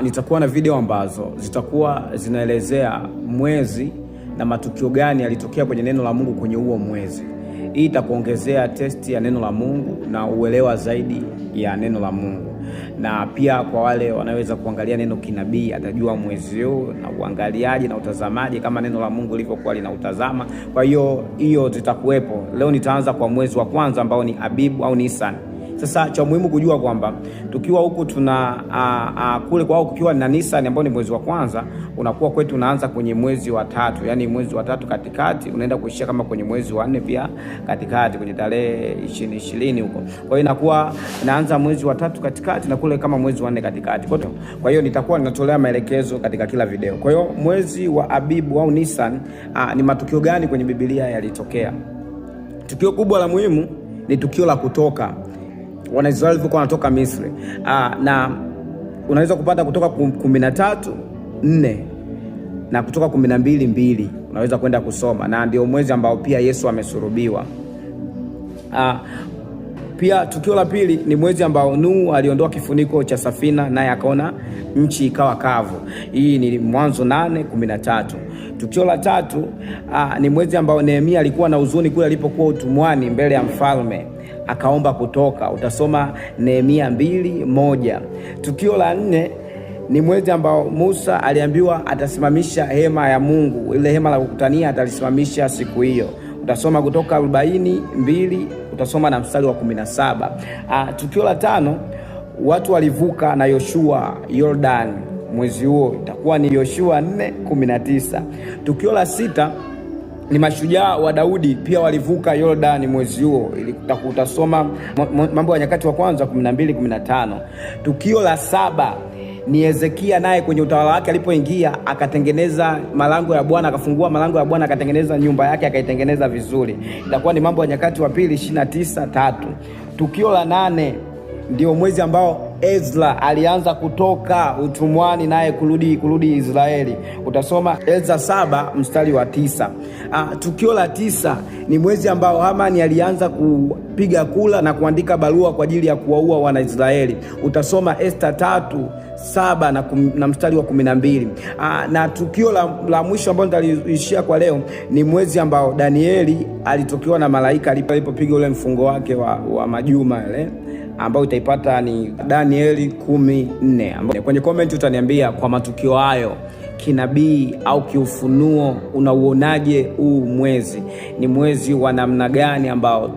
nitakuwa na video ambazo zitakuwa zinaelezea mwezi na matukio gani yalitokea kwenye neno la Mungu kwenye huo mwezi. Hii itakuongezea testi ya neno la Mungu na uelewa zaidi ya neno la Mungu. Na pia kwa wale wanaweza kuangalia neno kinabii, atajua mwezi huu na uangaliaji na utazamaji kama neno la Mungu lilivyokuwa linautazama. Kwa hiyo zitakuwepo. Leo nitaanza kwa mwezi wa kwanza ambao ni Abibu au Nisan. Sasa cha muhimu kujua kwamba tukiwa huku kule kwao kukiwa na Nisan ambao ni mwezi wa kwanza, unakuwa kwetu unaanza kwenye mwezi wa tatu, yani mwezi wa tatu katikati unaenda kuishia kama kwenye mwezi wa 4 pia katikati kwenye tarehe 20 huko. Kwa hiyo inakuwa inaanza mwezi wa tatu katikati na kule kama mwezi wa 4 katikati. Kwa hiyo nitakuwa ninatolea maelekezo katika kila video. Kwa hiyo mwezi wa Abibu au Nisan ni matukio gani kwenye Biblia yalitokea? Tukio kubwa la muhimu ni tukio la kutoka. Wanaisraeli walikuwa wanatoka Misri. Na unaweza kupata kutoka 13:4 na kutoka 12:2 unaweza kwenda kusoma, na ndio mwezi ambao pia Yesu amesulubiwa. Pia tukio la pili ni mwezi ambao Nuhu aliondoa kifuniko cha safina naye akaona nchi ikawa kavu. Hii ni Mwanzo 8:13. Tukio la tatu ni mwezi ambao Nehemia alikuwa na huzuni kule alipokuwa utumwani mbele ya mfalme, akaomba kutoka. Utasoma Nehemia 2:1. Tukio la 4 ni mwezi ambao Musa aliambiwa atasimamisha hema ya Mungu, ile hema la kukutania atalisimamisha siku hiyo. Utasoma Kutoka 42, utasoma na mstari wa 17. Tukio la 5 watu walivuka na Yoshua Jordan mwezi huo, itakuwa ni Yoshua 4:19. Tukio la 6 ni mashujaa wa Daudi pia walivuka Jordan mwezi huo, utasoma Mambo ya Nyakati wa Kwanza 12:15. Tukio la 7 ni Hezekia naye kwenye utawala wake alipoingia akatengeneza malango ya Bwana, akafungua malango ya Bwana, akatengeneza nyumba yake akaitengeneza vizuri. Itakuwa ni Mambo ya Nyakati wa Pili 29:3. Tukio la 8 ndio mwezi ambao Ezra alianza kutoka utumwani naye kurudi Israeli. Utasoma Ezra 7 mstari wa 9. Tukio la 9 ni mwezi ambao Hamani alianza kupiga kula na kuandika barua kwa ajili ya kuwaua Wanaisraeli. Utasoma Esther 3:7 na mstari wa 12. Na tukio la mwisho ambalo nitaliishia kwa leo ni mwezi ambao Danieli alitokewa na malaika alipopiga ule mfungo wake wa majuma ile, ambao utaipata ni Danieli 10:4. Kwenye comment utaniambia kwa matukio hayo kinabii au kiufunuo unauonaje huu mwezi? Ni mwezi wa namna gani ambao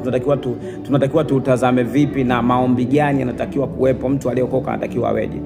tunatakiwa tuutazame vipi, na maombi gani yanatakiwa kuwepo? Mtu aliyeokoka anatakiwa aweje?